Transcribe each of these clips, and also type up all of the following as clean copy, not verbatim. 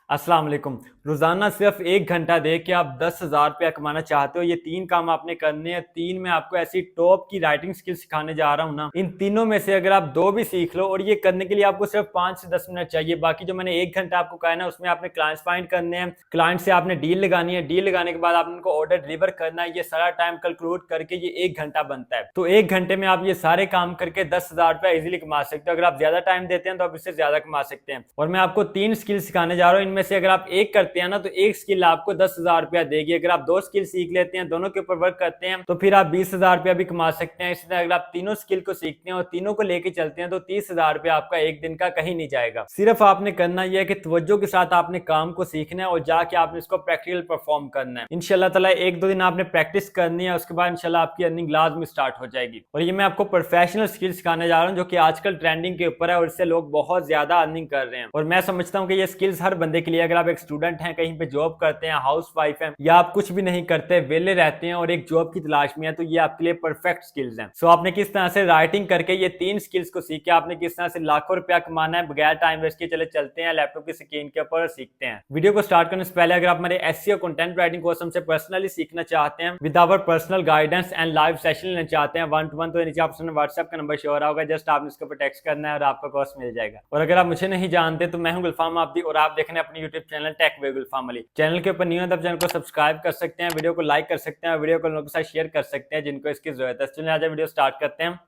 अस्सलाम वालेकुम। रोजाना सिर्फ 1 घंटा दे के आप 10,000 रुपया कमाना चाहते हो। ये 3 काम आपने करने हैं। 3 में आपको ऐसी टॉप की राइटिंग स्किल सिखाने जा रहा हूँ ना, इन तीनों में से अगर आप 2 भी सीख लो, और ये करने के लिए आपको सिर्फ 5 से 10 मिनट चाहिए। बाकी जो मैंने 1 घंटा आपको कहा है ना, उसमें आपने क्लाइंट्स फाइंड करने हैं, क्लाइंट से आपने डील लगानी है, डील लगाने के बाद आपने उनको ऑर्डर डिलीवर करना है। ये सारा टाइम कैलकुलेट करके ये 1 घंटा बनता है। तो 1 घंटे में आप ये सारे काम करके 10,000 रुपया इजिली कमा सकते हो। अगर आप ज्यादा टाइम देते हैं तो आप इससे ज्यादा कमा सकते हैं। और मैं आपको 3 स्किल सिखाने जा रहा हूँ। इनमें से अगर आप एक करते हैं ना, तो एक स्किल आपको 10,000 रुपया देगी। अगर आप 2 स्किल सीख लेते हैं, दोनों के ऊपर वर्क करते हैं, तो फिर आप 20,000 रुपया भी कमा सकते हैं। इसी तरह अगर आप तीनों स्किल को सीखते हैं और तीनों को लेके चलते हैं, तो 30,000 रुपया आपका एक दिन का कहीं नहीं जाएगा। सिर्फ आपने करना यह है कि तवज्जो के साथ आपने काम को सीखना है और जाके आपने इसको प्रैक्टिकल परफॉर्म करना है। इंशाल्लाह ताला 1-2 दिन आपने प्रैक्टिस करनी है, उसके बाद इंशाल्लाह आपकी अर्निंग लाजमी स्टार्ट हो जाएगी। और ये मैं आपको प्रोफेशनल स्किल सिखाने जा रहा हूँ, जो कि आजकल ट्रेंडिंग के ऊपर है और इससे लोग बहुत ज्यादा अर्निंग कर रहे हैं। और मैं समझता हूँ कि ये स्किल्स हर बंदे के लिए, अगर आप एक स्टूडेंट हैं, कहीं पे जॉब करते हैं, हाउस वाइफ हैं, या आप कुछ भी नहीं करते, वेले रहते हैं और एक जॉब की तलाश में है, तो ये आपके लिए परफेक्ट स्किल्स हैं। सो आपने किस तरह से राइटिंग करके ये 3 स्किल्स को सीख के आपने किस तरह से लाखों रुपया कमाना है बगैर टाइम वेस्ट के। चले चलते हैं लैपटॉप की स्क्रीन के ऊपर और सीखते हैं। वीडियो को स्टार्ट करने से पहले अगर आप मेरे एसईओ कंटेंट राइटिंग कोर्स हमसे पर्सनली सीखना चाहते हैं, with our personal guidance and live session लेना चाहते हैं 1-to-1, तो नीचे आपको व्हाट्सएप का नंबर शो हो रहा होगा। जस्ट आपने इसके ऊपर टेक्स्ट करना है और आपका कोर्स मिल जाएगा। और अगर आप मुझे नहीं जानते, तो मैं हूं गुलफाम आब्दी और आप देख रहे हैं अपने YouTube channel tech with Gulfam Ali. Channel के ऊपर न्यू है तो चैनल को सब्सक्राइब कर सकते हैं, वीडियो को लाइक कर सकते हैं और वीडियो को लोगों के साथ शेयर कर सकते हैं जिनको इसकी जरूरत है। चलिए आज वीडियो स्टार्ट करते हैं।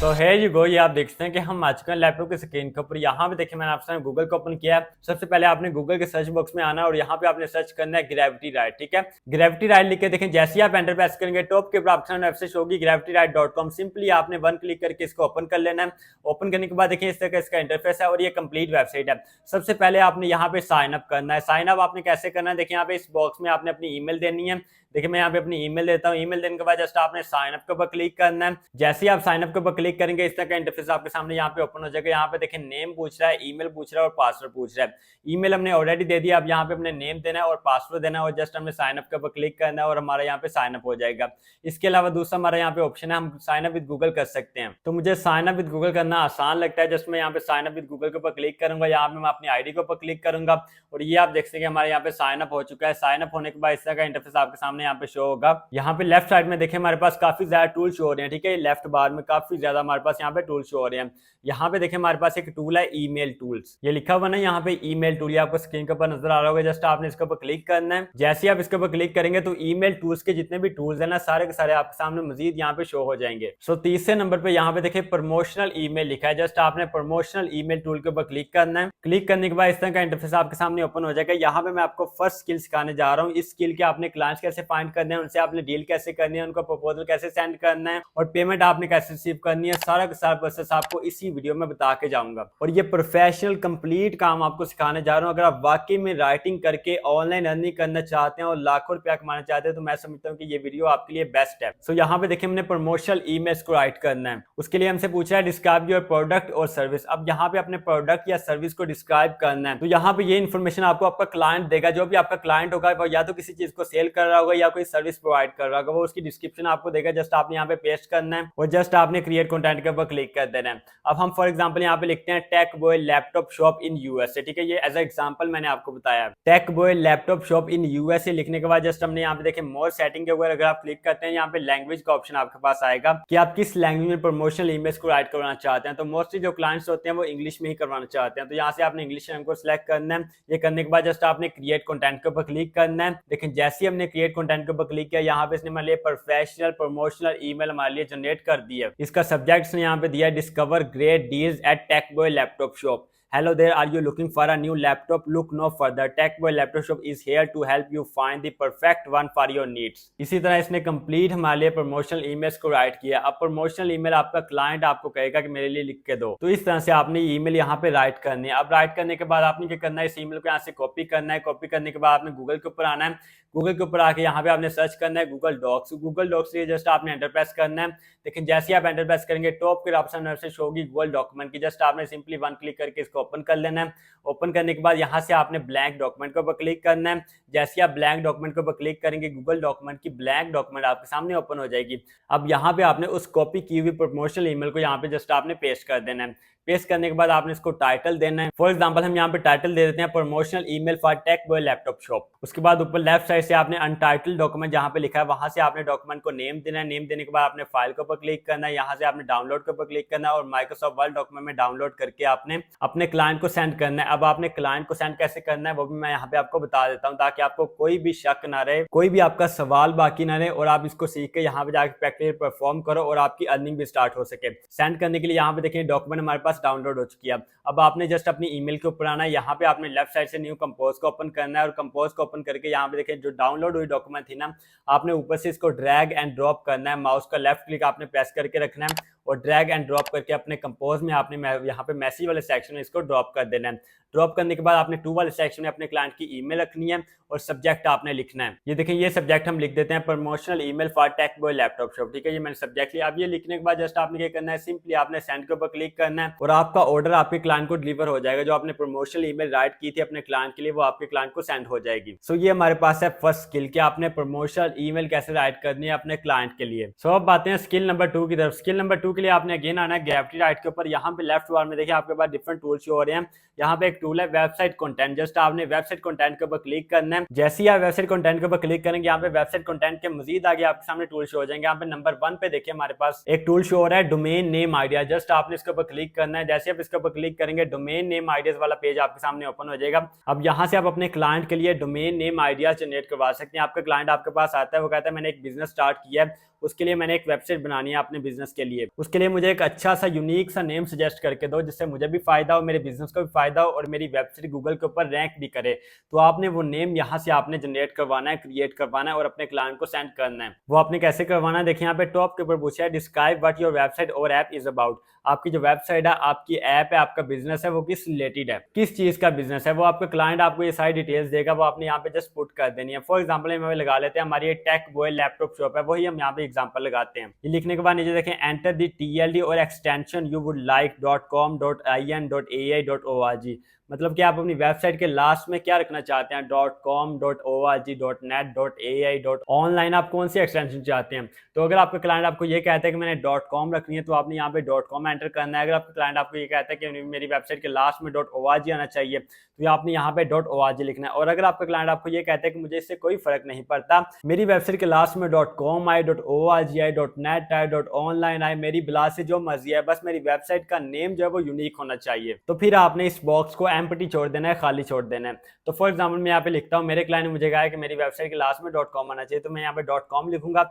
तो है यू गो, ये आप देख सकते हैं कि हम आ चुके हैं लैपटॉप की स्क्रीन के ऊपर। यहाँ पे देखिए मैंने आपसे गूगल को ओपन किया है। सबसे पहले आपने गूगल के सर्च बॉक्स में आना है और यहाँ पे आपने सर्च करना है ग्रेविटी राइड। ठीक है, ग्रेविटी राइड लिख के देखें, जैसे ही आप एंटर प्रेस करेंगे टॉप के ऊपर ऑप्शन वेबसाइट होगी gravityride.com। सिंपली आपने 1 क्लिक करके इसको ओपन कर लेना है। ओपन करने के बाद देखिए इस तरह का इसका इंटरफेस है और ये कंप्लीट वेबसाइट है। सबसे पहले आपने यहाँ पे साइन अप करना है। साइन अप आपने कैसे करना है, देखिए यहाँ पे इस बॉक्स में आपने अपनी ईमेल देनी है। देखिए मैं यहाँ पे अपनी ईमेल देता हूँ। ईमेल देने के बाद जस्ट आपने साइन अप के ऊपर क्लिक करना है। जैसे ही आप साइन अप के ऊपर क्लिक करेंगे, इस तरह का इंटरफेस आपके सामने यहाँ पे ओपन हो जाएगा। यहाँ पे देखिए नेम पूछ रहा है, ईमेल पूछ रहा है और पासवर्ड पूछ रहा है। ईमेल हमने ऑलरेडी दे दिया, अब यहाँ पे अपने नेम देना है और पासवर्ड देना है और जस्ट हमने साइन अप के ऊपर क्लिक करना है और हमारा यहाँ पे साइन अप हो जाएगा। इसके अलावा दूसरा हमारा यहाँ पे ऑप्शन है, हम साइन अप विद गूगल कर सकते हैं। तो मुझे साइन अप विद गूगल करना आसान लगता है। जस्ट मैं यहाँ पे साइन अप विद गूगल के ऊपर क्लिक करूंगा, यहाँ पे मैं अपनी आईडी के ऊपर क्लिक करूंगा और ये आप देख सकते हैं हमारे यहाँ पे साइन अप हो चुका है। साइन अप होने के बाद इस तरह का इंटरफेस आपके सामने यहाँ पे शो होगा। यहाँ पे लेफ्ट साइड में देखिए हमारे पास काफी ज्यादा टूल शो हो रहे हैं। ठीक है, लेफ्ट बार में काफी ज्यादा हमारे पास यहाँ पे टूल शो हो रहे हैं। यहाँ पे देखिए हमारे पास एक टूल है ईमेल टूल्स, ये लिखा हुआ ना यहाँ पे ईमेल टूल, ये आपको स्क्रीन के ऊपर नजर आ रहा होगा। जस्ट आपने इसके ऊपर क्लिक करना है। जैसे ही आप इसके ऊपर क्लिक करेंगे तो ईमेल टूल्स के जितने भी टूल्स है ना, सारे के सारे आपके सामने मजीद यहाँ पे शो हो जाएंगे। सो तीसरे नंबर पे यहाँ पे देखिए प्रमोशनल ईमेल लिखा है। जस्ट आपने प्रमोशनल ईमेल टूल के ऊपर क्लिक करना है। क्लिक करने के बाद इस तरह का इंटरफेस आपके सामने ओपन हो जाएगा। यहाँ पे मैं आपको फर्स्ट स्किल सिखाने जा रहा हूँ। इस स्किल के आपने क्लाइंट्स कैसे फाइंड करने हैं, उनसे आपने डील कैसे करनी है, उनको प्रपोजल कैसे सेंड करना है और पेमेंट आपने कैसे रिसीव करनी है, सारा का सारा प्रोसेस आपको इसी वीडियो में बता के जाऊंगा। और ये प्रोफेशनल कंप्लीट काम आपको सिखाने जा रहा हूँ। अगर आप वाकई में राइटिंग करके ऑनलाइन अर्निंग करना चाहते हैं और लाखों रुपया कमाना चाहते हैं, तो मैं समझता हूँ कि ये वीडियो आपके लिए बेस्ट है। सो यहाँ पे देखिए हमने प्रमोशनल ईमेल्स को राइट करना है। उसके लिए हमसे पूछा है डिस्क्राइब योर प्रोडक्ट और सर्विस। अब यहाँ पे अपने प्रोडक्ट या सर्विस को डिस्क्राइब करना है। तो यहाँ पे ये इन्फॉर्मेशन आपको आपका क्लाइंट देगा। जो भी आपका क्लाइंट होगा वो या तो किसी चीज को सेल कर रहा होगा या कोई सर्विस प्रोवाइड कर रहा होगा, वो उसकी डिस्क्रिप्शन आपको देगा। जस्ट आपने यहाँ पे पेस्ट करना है और जस्ट आपने क्रिएट कंटेंट के ऊपर क्लिक कर देना है। अब हम फॉर एग्जांपल यहाँ पे लिखते हैं tech boy laptop shop in USA. ठीक है, ये एज एग्जांपल मैंने आपको बताया tech boy laptop shop in USA लिखने के बाद जस्ट हमने यहाँ पे देखे मोर सेटिंग के ऊपर अगर आप क्लिक करते हैं, यहाँ पे लैंग्वेज का ऑप्शन आपके पास आएगा कि आप किस लैंग्वेज में प्रमोशनल ईमेल्स को राइट करवाना चाहते हैं। तो मोस्टली जो क्लाइंट्स होते हैं वो इंग्लिश में ही करवाना चाहते हैं, तो यहाँ से आपने इंग्लिश लैंग्वेज को सिलेक्ट करना है। ये करने के बाद जस्ट आपने क्रिएट कंटेंट के ऊपर क्लिक करना है। लेकिन जैसे ही हमने क्रिएट कंटेंट के ऊपर क्लिक किया, यहाँ पे इसने हमारे लिए प्रोफेशनल प्रमोशनल ईमेल हमारे लिए जनरेट कर दी है। इसका सब्जेक्ट यहाँ पे दिया discover great deals at tech boy laptop shop. Hello there, are you looking for a new laptop? Look no further. TechBoy Laptop Shop is here to help you find the perfect one for your needs. इसी तरह इसने complete हमारे लिए promotional emails को right किया। अब promotional email आपका client आपको कहेगा कि मेरे लिए लिख के दो, तो इस तरह से आपने ईमेल यहाँ पे राइट करनी है। अब राइट करने के बाद आपने क्या करना है, इस ईमेल को यहाँ से कॉपी करना है। कॉपी करने के बाद आपने गूगल के ऊपर आना है। गूगल के ऊपर आके यहाँ पे आपने सर्च करना है गूगल डॉक्स। गूगल डॉक्स से जस्ट आपने एंटर प्रेस करना है। लेकिन जैसे ही आप एंटर प्रेस करेंगे टॉप के ऑप्शन से शो होगी गूगल डॉक्यूमेंट की। जस्ट आपने सिंपली 1 क्लिक करके इसको इसको ओपन कर लेना है। ओपन करने के बाद यहाँ से आपने ब्लैंक डॉक्यूमेंट के ऊपर क्लिक करना है। जैसे आप ब्लैंक डॉक्यूमेंट के ऊपर क्लिक करेंगे, गूगल डॉक्यूमेंट की ब्लैंक डॉक्यूमेंट आपके सामने ओपन हो जाएगी। अब यहाँ पे आपने उस कॉपी की हुई प्रमोशनल ईमेल को यहाँ पे जस्ट आपने पेस्ट कर देना है। पेस्ट करने के बाद आपने इसको टाइटल देना है। फॉर एग्जांपल हम यहाँ पे टाइटल दे देते हैं promotional email for tech boy laptop shop. उसके बाद ऊपर लेफ्ट साइड से आपने अनटाइटल्ड डॉक्यूमेंट जहाँ पे लिखा है वहां से आपने डॉक्यूमेंट को नेम देना है। नेम देने के बाद आपने फाइल के ऊपर क्लिक करना है। यहाँ से आपने डाउनलोड के ऊपर क्लिक करना है और माइक्रोसॉफ्ट वर्ड डॉक्यूमेंट में डाउनलोड करके आपने अपने क्लाइंट को सेंड करना है। अब आपने क्लाइंट को सेंड कैसे करना है वो भी मैं यहाँ पे आपको बता देता हूँ, ताकि आपको कोई भी शक ना रहे, कोई भी आपका सवाल बाकी ना रहे और आप इसको सीख के यहाँ पे जाकर प्रैक्टिकली परफॉर्म करो और आपकी अर्निंग भी स्टार्ट हो सके। सेंड करने के लिए यहाँ पे देखिए डॉक्यूमेंट हमारे पास डाउनलोड हो चुकी है। अब आपने जस्ट अपनी ईमेल के ऊपर आना है। यहाँ पे आपने लेफ्ट साइड से न्यू कंपोज को ओपन करना है और कंपोज को ओपन करके यहाँ पे देखें जो डाउनलोड हुई डॉक्यूमेंट थी ना, आपने ऊपर से इसको ड्रैग एंड ड्रॉप करना है। माउस का लेफ्ट क्लिक आपने प्रेस करके रखना है और ड्रैग एंड ड्रॉप करके अपने कंपोज में आपने यहाँ पे मैसेज वाले सेक्शन में इसको ड्रॉप कर देना है। ड्रॉप करने के बाद आपने टू वाले सेक्शन में अपने क्लाइंट की ईमेल रखनी है और सब्जेक्ट आपने लिखना है। ये देखें ये सब्जेक्ट हम लिख देते हैं promotional email for tech boy laptop shop. ठीक है, ये मैंने सब्जेक्ट लिया। अब ये लिखने के बाद जस्ट आपने क्या करना है, सिंपली आपने सेंड के ऊपर क्लिक करना है और आपका ऑर्डर आपके क्लाइंट को डिलीवर हो जाएगा। जो आपने प्रमोशनल ईमेल राइट की थी अपने क्लाइंट के लिए वो आपके क्लाइंट को सेंड हो जाएगी। सो ये हमारे पास है फर्स्ट स्किल कि आपने प्रमोशनल ईमेल कैसे राइट करनी है अपने क्लाइंट के लिए। सो अब बातें हैं स्किल नंबर 2 की तरफ। स्किल नंबर 2 के लिए आपने अगेन आना है ग्रेविटी राइट के ऊपर। यहाँ पे लेफ्ट बार में देखिए आपके पास डिफरेंट टूल शो हो रहे हैं। यहाँ पे एक टूल है वेबसाइट कंटेंट। जस्ट आपने वेबसाइट कंटेंट के ऊपर क्लिक करना है। जैसे ही आप वेबसाइट कंटेंट के ऊपर क्लिक करेंगे यहाँ पे वेबसाइट कंटेंट के मजीद आगे आपके सामने टूल शो हो जाएंगे। यहाँ पे नंबर 1 पे देखिए हमारे पास एक टूल शो हो रहा है डोमेन नेम आइडिया। जस्ट आपने इसके ऊपर क्लिक करना है। जैसे आप इसके ऊपर क्लिक करेंगे डोमेन नेम आइडियाज वाला पेज आपके सामने ओपन हो जाएगा। अब यहाँ से आप अपने क्लाइंट के लिए डोमेन नेम आइडिया जनरेट करवा सकते हैं। आपका क्लाइंट आपके पास आता है, वो कहता है मैंने एक बिजनेस स्टार्ट किया है, उसके लिए मैंने एक वेबसाइट बनानी है अपने बिजनेस के लिए, उसके लिए मुझे एक अच्छा सा यूनिक सा नेम सजेस्ट करके दो जिससे मुझे भी फायदा हो, मेरे बिजनेस को भी फायदा हो और मेरी वेबसाइट गूगल के ऊपर रैंक भी करे। तो आपने वो नेम यहाँ से आपने जनरेट करवाना है, क्रिएट करवाना है और अपने क्लाइंट को सेंड करना है। वो आपने कैसे करवाना है देखिए यहाँ पे टॉप के ऊपर पूछा है डिस्क्राइब व्हाट योर वेबसाइट और ऐप इज अबाउट। आपकी जो वेबसाइट है, आपकी ऐप है, आपका बिजनेस है, वो किस रिलेटेड है, किस चीज का बिजनेस है, वो आपका क्लाइंट आपको ये सारी डिटेल्स देगा। वो आपने यहाँ पे जस्ट पुट कर देनी है। फॉर एग्जांपल हम लगा लेते हैं हमारी टेक बॉय लैपटॉप शॉप है, वही हम यहाँ पे एग्जांपल लगाते हैं। ये लिखने के बाद नीचे देखें एंटर दी TLD और extension you would like .com.in.ai.org। मतलब कि आप अपनी वेबसाइट के लास्ट में क्या रखना चाहते हैं, .com, .org, .net, .ai, .online, आप कौन सी एक्सटेंशन चाहते हैं। तो अगर आपका क्लाइंट आपको ये कहता है कि मैंने .com रखनी है तो आपने यहाँ पे .com एंटर करना है। अगर आपका क्लाइंट आपको ये कहता है कि मेरी वेबसाइट के लास्ट में .org आना चाहिए तो आपने यहाँ पे .org लिखना है। और अगर आपका क्लाइंट आपको ये कहता है कि मुझे इससे कोई फर्क नहीं पड़ता, मेरी वेबसाइट के लास्ट में .com आए, .org आए, .net आए, .online आए, मेरी बिला से जो मर्जी है, बस मेरी वेबसाइट का नेम जो है वो यूनिक होना चाहिए। तो फिर आपने इस बॉक्स को एम्प्टी छोड़ देना है, खाली छोड़ देना है। तो फॉर एग्जांपल मैं यहाँ पे लिखता हूँ, मेरे क्लाइंट ने मुझे कहा है कि मेरी वेबसाइट के लास्ट में .com आना चाहिए, तो मैं यहाँ पे .com लिखूंगा।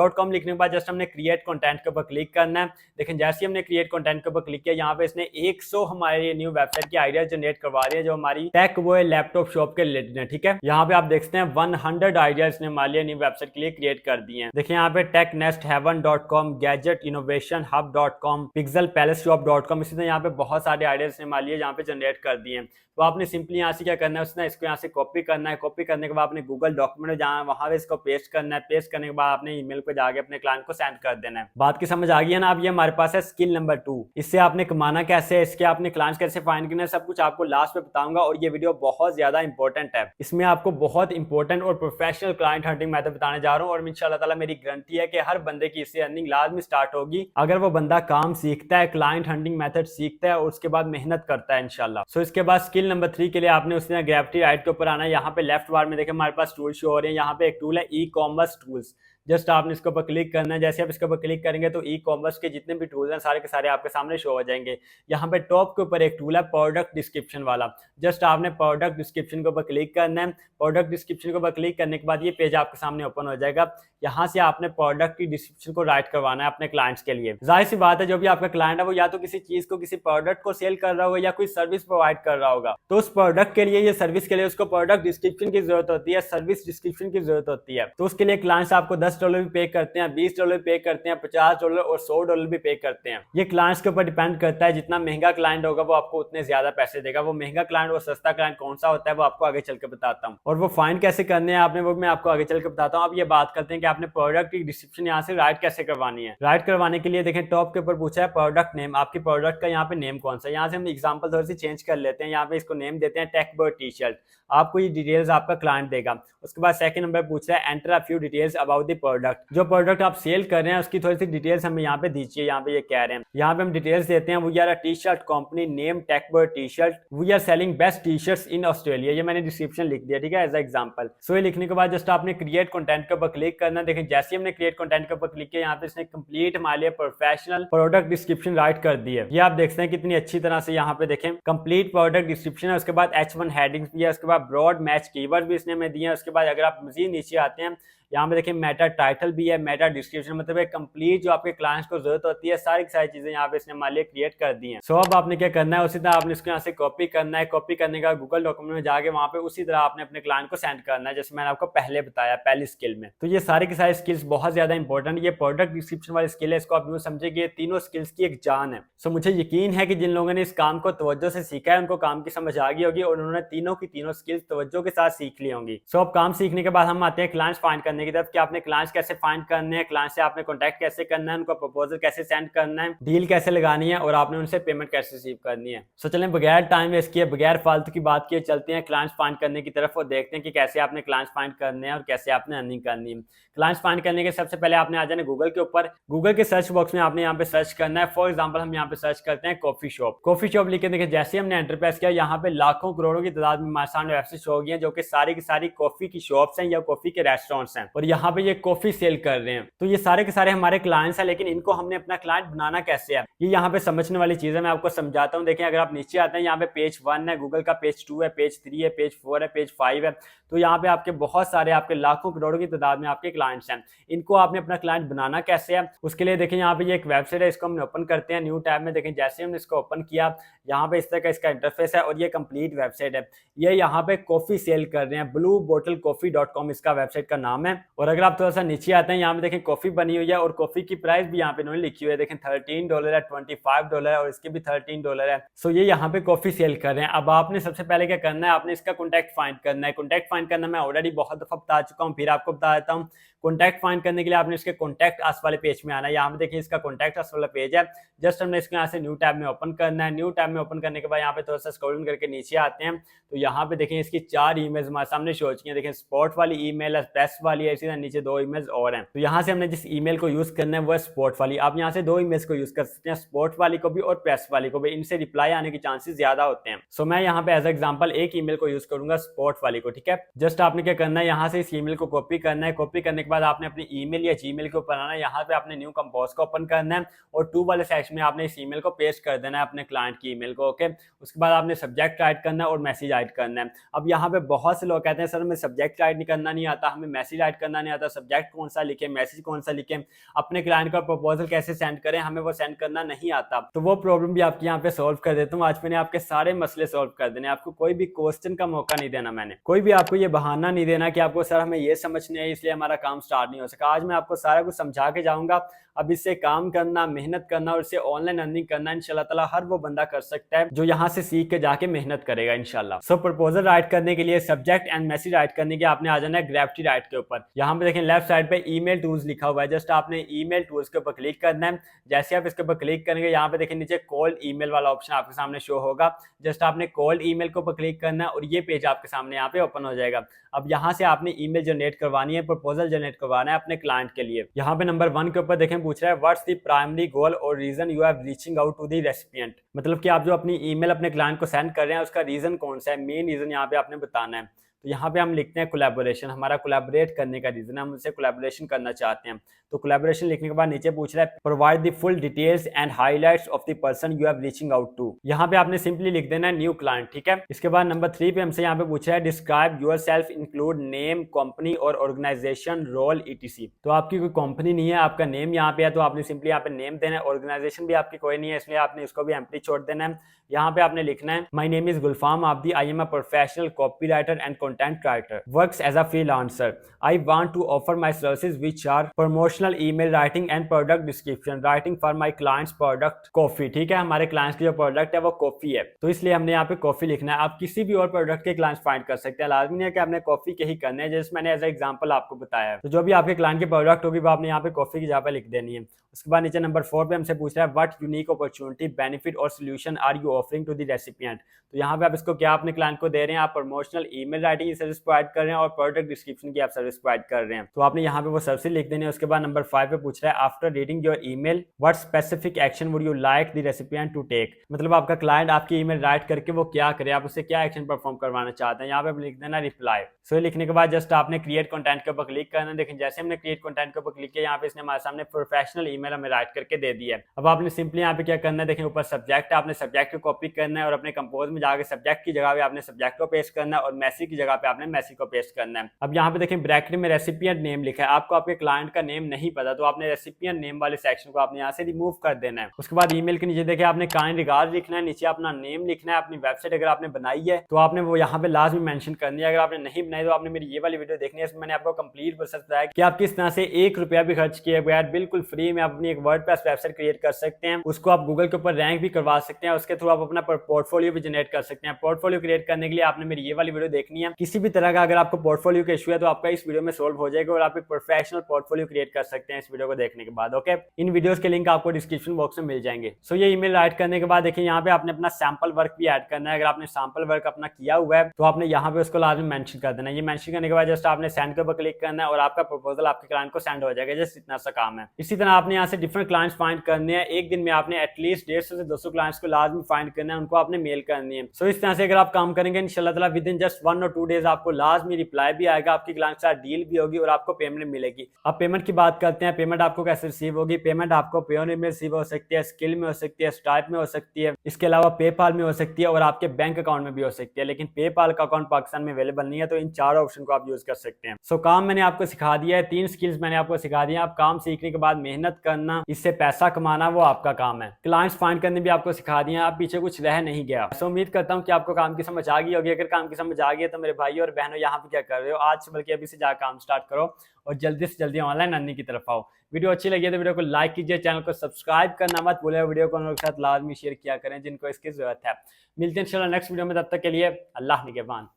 .com लिखने के बाद जस्ट हमने क्रिएट कंटेंट के ऊपर क्लिक करना है। लेकिन जैसे ही हमने क्रिएट कंटेंट के ऊपर क्लिक किया, यहाँ पे इसने 100 हमारे न्यू वेबसाइट की आइडिया जनरेट करवा रही है जो हमारी टेक बॉय लैपटॉप शॉप के रिलेटेड है। ठीक है, यहाँ पे आप देखते हैं 100 आइडियाज ने हमारे लिए न्यू वेबसाइट के लिए क्रिएट कर दिए हैं। देखिए यहाँ पे technestheaven.com, gadgetinnovationhub.com, pixelpalaceshop.com, इसी तरह यहाँ पे बहुत सारे आइडियाज ने हमारे लिए यहाँ पे जनरेट कर दिए हैं। तो आपने सिंपली यहाँ से क्या करना है, उसने इसको यहाँ से कॉपी करना है। कॉपी करने के बाद आपने गूगल डॉक्यूमेंट में जाना, वहां पे इसको पेस्ट करना है। पेस्ट करने के बाद आपने ईमेल पे जाके अपने क्लाइंट को सेंड कर देना है। बात की समझ आ गई है ना। अब ये हमारे पास है स्किल नंबर 2। इससे आपने कमाना कैसे है, इसके आपने क्लाइंट्स कैसे फाइंड करना है, सब कुछ आपको लास्ट में बताऊंगा। और ये वीडियो बहुत ज्यादा इंपॉर्टेंट है, इसमें आपको बहुत इंपॉर्टेंट और प्रोफेशनल क्लाइंट हंटिंग मेथड बताने जा रहा हूँ। और इंशाल्लाह ताला मेरी गारंटी है कि हर बंदे की इससे अर्निंग लाजमी स्टार्ट होगी अगर वो बंदा काम सीखता है, क्लाइंट हंटिंग मेथड सीखता है और उसके बाद मेहनत करता है इंशाल्लाह। सो इसके बाद स्किल नंबर 3 के लिए आपने उसने ग्रेविटी राइट के ऊपर आना है। यहाँ पे लेफ्ट बार में देखें हमारे पास टूल शो हो रहे हैं। यहाँ पे एक टूल है ई कॉमर्स टूल्स। जस्ट आपने इसके ऊपर क्लिक करना है। जैसे आप इसके ऊपर क्लिक करेंगे तो ई कॉमर्स के जितने भी टूल्स हैं सारे के सारे आपके सामने शो हो जाएंगे। यहाँ पे टॉप के ऊपर एक टूल है प्रोडक्ट डिस्क्रिप्शन वाला। जस्ट आपने प्रोडक्ट डिस्क्रिप्शन के ऊपर क्लिक करना है। प्रोडक्ट डिस्क्रिप्शन के ऊपर क्लिक करने के बाद ये पेज आपके सामने ओपन हो जाएगा। यहाँ से आपने प्रोडक्ट की डिस्क्रिप्शन को राइट करवाना है अपने क्लाइंट्स के लिए। जाहिर सी बात है, जो भी आपका क्लाइंट है वो या तो किसी चीज को, किसी प्रोडक्ट को सेल कर रहा होगा या कोई सर्विस प्रोवाइड कर रहा होगा। तो उस प्रोडक्ट के लिए, ये सर्विस के लिए उसको प्रोडक्ट डिस्क्रिप्शन की जरूरत होती है, सर्विस डिस्क्रिप्शन की जरूरत होती है। तो उसके लिए क्लाइंट्स आपको 10 $10 भी पे करते हैं, $20 भी पे करते हैं, $50 और $100 भी पे करते हैं। ये क्लाइंट्स के ऊपर डिपेंड करता है, जितना महंगा क्लाइंट होगा वो आपको उतने ज्यादा पैसे देगा। वो महंगा क्लाइंट और सस्ता क्लाइंट कौन सा होता है वो आपको आगे चल के बताता हूँ, और वो फाइंड कैसे करने हैं आपने वो मैं आपको आगे चल के बताता हूँ। अब ये बात करते हैं कि आपने प्रोडक्ट की डिस्क्रिप्शन यहाँ से राइट कैसे करवानी है। राइट करवाने के लिए देखें टॉप के ऊपर पूछा है प्रोडक्ट नेम, आपकी प्रोडक्ट का यहाँ पे नेम कौन सा है। यहाँ से हम एग्जांपल थोड़ी सी चेंज कर लेते हैं, यहाँ पे इसको नेम देते हैं टेकबर्ड टी शर्ट। आपको ये डिटेल्स आपका क्लाइंट देगा। उसके बाद सेकंड नंबर पूछ रहा है enter a few details about the product. जो प्रोडक्ट आप सेल कर रहे हैं उसकी थोड़ी सी डिटेल्स हमें यहाँ पे दीजिए। यहाँ पे ये कह रहे हैं, यहाँ पे हम डिटेल्स देते हैं, we are a T shirt company name Techbird T shirt, we are selling best T shirts in Australia. ये मैंने डिस्क्रिप्शन लिख दिया, ठीक है, एज एग्जाम्पल। सो ये लिखने के बाद जस्ट आपने क्रिएट कंटेंट के ऊपर क्लिक करना। देखें जैसे हमने क्रिएट कंटेंट के ऊपर क्लिक किया, यहाँ पे इसने कंप्लीट हमारे लिए प्रोफेशनल प्रोडक्ट डिस्क्रिप्शन राइट कर दी है। ये आप देखते हैं कितनी अच्छी तरह से यहाँ पे देखें कंप्लीट प्रोडक्ट डिस्क्रिप्शन है। उसके बाद H1 हेडिंग्स भी है, उसके बाद ब्रॉड मैच कीवर्ड भी इसने में दिए हैं। उसके बाद अगर आप मजीद नीचे आते हैं, यहाँ पे देखिए मेटा टाइटल भी है, मेटा डिस्क्रिप्शन, मतलब एक कंप्लीट जो आपके क्लाइंट्स को जरूरत होती है सारी की सारी चीजें यहाँ पे इसने हमारे लिए क्रिएट कर दी हैं। सो अब आपने क्या करना है, उसी तरह आपने इसको यहाँ से कॉपी करना है। कॉपी करने का गूगल डॉक्यूमेंट में जाके वहाँ पे उसी तरह आपने अपने क्लाइंट को सेंड करना है, जैसे मैंने आपको पहले बताया पहली स्किल में। तो ये सारी की सारी स्किल्स बहुत ज्यादा इंपॉर्टेंट। ये प्रोडक्ट डिस्क्रिप्शन वाली स्किल है, इसको आप यूँ समझे कि ये तीनों स्किल्स की एक जान है। सो मुझे यकीन है कि जिन लोगों ने इस काम को तवज्जो से सीखा है उनको काम की समझ आ गई होगी और उन्होंने तीनों की तीनों स्किल्स तवज्जो के साथ सीख ली होंगी। सो अब काम सीखने के बाद हम आते हैं क्लाइंट्स फाइंड करने की तरफ कि आपने क्लाइंट्स कैसे फाइंड करने हैं, क्लाइंट से आपने कांटेक्ट कैसे करना है, उनको प्रपोजल कैसे सेंड करना है, डील कैसे लगानी है और आपने उनसे पेमेंट कैसे रिसीव करनी है। सो चलें बगैर टाइम वेस्ट किए, बगैर फालतू की बात किए चलते हैं क्लाइंट्स फाइंड करने की तरफ और देखते हैं कि कैसे आपने क्लाइंट्स फाइंड करने हैं और कैसे आपने अर्निंग करनी है। क्लाइंट्स फाइंड करने के सबसे पहले आपने आ जाना गूगल के ऊपर। गूगल के सर्च बॉक्स में आपने यहाँ पे सर्च करना है। फॉर एग्जांपल हम यहाँ पे सर्च करते हैं कॉफी शॉप। कॉफी शॉप लिख के देखिए जैसे हमने एंटर प्रेस किया, यहाँ पे लाखों करोड़ों की तादाद में हमारे सामने वेबसाइट शो हो गई है जो कि सारी की सारी कॉफी की शॉप्स हैं या कॉफी के रेस्टोरेंट्स हैं और यहाँ पे ये कॉफी सेल कर रहे हैं। तो ये सारे के सारे हमारे क्लाइंट्स हैं, लेकिन इनको हमने अपना क्लाइंट बनाना कैसे है ये यहाँ पे समझने वाली चीज है, मैं आपको समझाता हूँ। देखें अगर आप नीचे आते हैं, यहाँ पे पेज 1 है गूगल का, पेज 2 है, पेज 3 है, पेज 4 है, पेज 5 है। तो यहाँ पे आपके बहुत सारे आपके लाखों करोड़ों की तादाद में आपके क्लाइंट्स हैं। इनको आपने अपना क्लाइंट बनाना कैसे है उसके लिए देखें यहाँ पे ये एक वेबसाइट है, इसको हमने ओपन करते हैं न्यू टैब में। देखें जैसे हमने इसको ओपन किया, यहाँ पे इस तरह का इसका इंटरफेस है और ये कंप्लीट वेबसाइट है। ये यहाँ पे कॉफी सेल कर रहे हैं, bluebottlecoffee.com इसका वेबसाइट का नाम है। और अगर आप थोड़ा सा नीचे आते हैं, यहाँ पे देखें कॉफी बनी हुई है और कॉफी की प्राइस भी यहाँ पे इन्होंने लिखी हुई है। देखें $13 है, $25 है और इसके भी $13 है। सो ये यहाँ पे कॉफी सेल कर रहे हैं। अब आपने सबसे पहले क्या करना है, आपने इसका कॉन्टैक्ट फाइंड करना है। कॉन्टैक्ट फाइंड करना मैं ऑलरेडी बहुत दफा बता चुका हूँ, फिर आपको बता देता हूँ। कॉन्टैक्ट फाइंड करने के लिए आपने इसके कॉन्टैक्ट अस वाले पेज में आना है। यहाँ पे देखिए इसका कॉन्टैक्ट अस वाला पेज है, जस्ट हमने इसको यहाँ से न्यू टैब में ओपन करना है। न्यू टैब में ओपन करने के बाद यहाँ पे थोड़ा सा स्क्रॉल करके नीचे आते हैं तो यहाँ पे देखें इसकी 4 ईमेल्स हमारे सामने शो हो चुकी हैं। देखें स्पॉट वाली ईमेल है, प्रेस वाली है, इसी तरह नीचे 2 ईमेल्स और हैं। तो यहाँ से हमने जिस ईमेल को यूज करना है वो है स्पॉट वाली। आप यहाँ से 2 ईमेल्स को यूज कर सकते हैं, स्पॉट वाली को भी और प्रेस वाली को भी। इनसे रिप्लाई आने के चांसेस ज्यादा होते हैं। सो मैं यहाँ पे एज एग्जांपल एक ईमेल को यूज करूंगा स्पॉट वाली को, ठीक है। जस्ट आपने क्या करना है, यहाँ से इस ईमेल को कॉपी करना है। कॉपी करने के बाद आपने अपनी ईमेल या जीमेल के ऊपर आना है। यहाँ पे आपने न्यू कंपोज को ओपन करना है और 2 वाले सेक्शन में आपने इस ईमेल को पेस्ट कर देना है अपने क्लाइंट की ईमेल को, ओके। उसके बाद आपने सब्जेक्ट राइट करना है और मैसेज राइट करना है। अब यहाँ पे बहुत से लोग कहते हैं सर हमें सब्जेक्ट राइट करना नहीं आता, हमें मैसेज राइट करना नहीं आता, सब्जेक्ट कौन सा लिखे, मैसेज कौन सा लिखे, अपने क्लाइंट का प्रपोजल कैसे सेंड करें, हमें वो सेंड करना नहीं आता। तो वो प्रॉब्लम भी आपकी यहाँ पे सॉल्व कर देता हूँ। आज मैंने आपके सारे मसले सॉल्व कर देने, आपको कोई भी क्वेश्चन का मौका नहीं देना, मैंने कोई भी आपको ये बहाना नहीं देना कि आपको सर हमें ये समझ नहीं है इसलिए हमारा काम स्टार्ट नहीं हो सका। आज मैं आपको सारा कुछ समझा के जाऊंगा। अब इससे काम करना, मेहनत करना और इससे ऑनलाइन अर्निंग करना इंशाल्लाह ताला हर वो बंदा कर सकता है जो यहाँ से सीख के जाके मेहनत करेगा इंशाल्लाह। सो प्रपोजल राइट करने के लिए, सब्जेक्ट एंड मैसेज राइट करने के आपने आ जाना है ग्रेविटी राइट के ऊपर। यहाँ पे देखें लेफ्ट साइड पे ईमेल टूल्स लिखा हुआ है, जस्ट आपने ईमेल टूल्स के ऊपर क्लिक करना है। जैसे आप इसके ऊपर क्लिक करेंगे, यहाँ पे देखें नीचे कोल्ड ईमेल वाला ऑप्शन आपके सामने शो होगा। जस्ट आपने कोल्ड ईमेल के ऊपर क्लिक करना है और ये पेज आपके सामने यहाँ पे ओपन हो जाएगा। अब यहाँ से आपने ईमेल जनरेट करवानी है, प्रपोजल जनरेट करवाना है अपने क्लाइंट के लिए। यहाँ पे नंबर 1 के ऊपर देखें पूछ रहा है व्हाट्स द प्राइमरी गोल और reason you are reaching out to the recipient, मतलब कि आप जो अपनी ईमेल अपने क्लाइंट को सेंड कर रहे हैं उसका रीजन कौन सा है, मेन रीजन यहाँ पे आपने बताना है। तो यहाँ पे हम लिखते हैं कोलैबोरेशन, हमारा कोलैबोरेट करने का रीजन है, हम उनसे कोलैबोरेशन करना चाहते हैं। तो कोलैबोरेशन लिखने के बाद नीचे पूछ रहा है provide the full details and highlights of the person you are reaching out to. यहाँ पे आपने सिंपली लिख देना है न्यू क्लाइंट, ठीक है। इसके बाद नंबर 3 पे हमसे यहाँ पे पूछ रहा है describe yourself include name, company और ऑर्गेनाइजेशन, रोल etc। तो आपकी कोई कंपनी नहीं है, आपका नेम यहाँ पे है तो आपने सिंपली यहाँ पे नेम देना है। ऑर्गेनाइजेशन भी आपकी कोई नहीं है इसलिए आपने इसको भी एम्प्टी छोड़ देना है। यहाँ पे आपने लिखना है my name is Gulfam Abadi, I am a professional copywriter and content writer, works as a freelancer. I want to offer my services which are promotional email writing and product description writing for my clients product coffee. ठीक है, हमारे clients की जो product है वो coffee है, तो इसलिए हमने यहाँ पे coffee लिखना है। आप किसी भी और product के clients find कर सकते हैं, लाजमी नहीं है कि आपने coffee के ही करने हैं, जैसे मैंने एज एग्जाम्पल आपको बताया है। तो जो भी आपके client की product होगी वो आपने यहाँ पे coffee की जगह पे लिख देनी है। उसके बाद नीचे नंबर 4 पे हमसे पूछ रहा है व्हाट यूनिक अपॉर्चुनिटी बेनिफिट और solution are you offering to the recipient. तो यहाँ पे आप इसको क्या अपने क्लाइंट को दे रहे हैं, आप प्रमोशनल ईमेल राइटिंग की सर्विस प्रोवाइड कर रहे हैं और प्रोडक्ट डिस्क्रिप्शन की आप सर्विस प्रोवाइड कर रहे हैं, तो आपने यहाँ पे वो सर्विस लिख देनी है। उसके बाद नंबर 5 पे पूछ रहा है after reading your email what specific action would you like the recipient to take. मतलब आपका क्लाइंट आपकी ईमेल राइट करके वो क्या करे, आप उससे क्या एक्शन परफॉर्म करवाना चाहते हैं, यहाँ पे लिख देना रिप्लाई। सो ये लिखने के बाद जस्ट आपने क्रिएट कंटेंट के ऊपर क्लिक करना। देखिए जैसे हमने क्रिएट कंटेंट के ऊपर क्लिक किया, यहाँ पे इसने हमारे सामने प्रोफेशनल ईमेल हमें राइट करके दे दी है। अब आपने सिंपली यहाँ पे क्या करना है, देखिए ऊपर सब्जेक्ट है, आपने सब्जेक्ट को कॉपी करना है और अपने कंपोज में जाकर सब्जेक्ट की जगह पे आपने सब्जेक्ट को पेस्ट करना है और मैसेज की जगह पे आपने मैसेज को पेस्ट करना है। अब यहाँ पे देखिए ब्रैकेट में रेसिपिएंट नेम लिखा है, आपको आपके क्लाइंट का नेम नहीं पता तो आपने रेसिपिएंट नेम वाले सेक्शन को आपने यहाँ से रिमूव कर देना है। उसके बाद ईमेल के नीचे देखिए आपने काइंड रिगार्ड लिखना है, नीचे अपना नेम लिखना है, अपनी वेबसाइट अगर आपने बनाई है तो आपने वो यहाँ पे लाजमी मेंशन करनी है। अगर आपने नहीं बनाई तो आपने मेरी ये वाली वीडियो देखनी है, इसमें मैंने आपको कंप्लीट प्रोसेस बताया कि आप किस तरह से 1 रुपया भी खर्च किए बगैर बिल्कुल फ्री में अपनी एक वर्डप्रेस वेबसाइट क्रिएट कर सकते हैं। उसको आप गूगल के ऊपर रैंक भी करवा सकते हैं, उसके थ्रू आप अपना पोर्टफोलियो भी जनरेट कर सकते हैं। पोर्टफोलियो क्रिएट करने के लिए आपने मेरी ये वाली वीडियो देखनी है। किसी भी तरह का अगर आपको पोर्टफोलियो का इशू है तो आपका इस वीडियो में सोल्व हो जाएगा और आप एक प्रोफेशनल पोर्टफोलियो क्रिएट कर सकते हैं इस वीडियो को देखने के बाद। ओके, इन वीडियोस के लिंक आपको डिस्क्रिप्शन बॉक्स में मिल जाएंगे। सो ये ईमेल राइट करने के बाद देखिए यहाँ पे आपने अपना सैंपल वर्क भी ऐड करना है। अगर आपने सैंपल वर्क अपना किया हुआ है तो आपने यहाँ पे उसको लाजमी मेंशन कर देना है। ये मेंशन करने के बाद जस्ट आपने सेंड के ऊपर क्लिक करना है और आपका प्रपोजल आपके क्लाइंट को सेंड हो जाएगा। जस्ट इतना सा काम है। इसी तरह आपने यहाँ से डिफरेंट क्लाइंट्स फाइंड करने हैं। एक दिन में आपने एटलीस्ट 150 से 200 क्लाइंट्स को लाजमी फाइंड करना है, उनको आपने मेल करनी है। सो इस तरह से अगर आप काम करेंगे इंशाल्लाह ताला विद इन जस्ट 1 और 2 डेज आपको लाजमी रिप्लाई भी आएगा, आपकी क्लाइंट के साथ डील भी होगी और आपको पेमेंट मिलेगी। अब पेमेंट की बात करते हैं, पेमेंट आपको कैसे रिसीव होगी। पेमेंट आपको पेयोनियर में रिसीव हो सकती है, स्किल में हो सकती है, स्टाइप में हो सकती है, इसके अलावा पेपाल में हो सकती है और आपके बैंक अकाउंट में भी हो सकती है। लेकिन पेपाल का अकाउंट पाकिस्तान में अवेलेबल नहीं है, तो इन 4 ऑप्शन को आप यूज कर सकते हैं। सो काम मैंने आपको सिखा दिया है, 3 स्किल्स मैंने आपको सिखा दिया। आप काम सीखने के बाद मेहनत करना, इससे पैसा कमाना वो आपका काम है। क्लाइंट्स फाइंड करने भी आपको सिखा दिया, आप पीछे कुछ रह नहीं गया। सो उम्मीद करता हूँ कि आपको काम की समझ आ गई होगी। अगर काम की समझ आ गई है तो मेरे भाई और बहनों यहाँ पे क्या कर रहे हो, आज से बल्कि अभी से जाकर काम स्टार्ट करो और जल्दी से जल्दी ऑनलाइन अर्निंग की तरफ आओ। वीडियो अच्छी लगी है तो वीडियो को लाइक कीजिए, चैनल को सब्सक्राइब करना मत भूलिए, वीडियो को उन लोगों के साथ लाजमी शेयर किया करें जिनको इसकी जरूरत है। मिलते हैं इंशाल्लाह नेक्स्ट वीडियो में, तब तक के लिए अल्लाह निगहबान।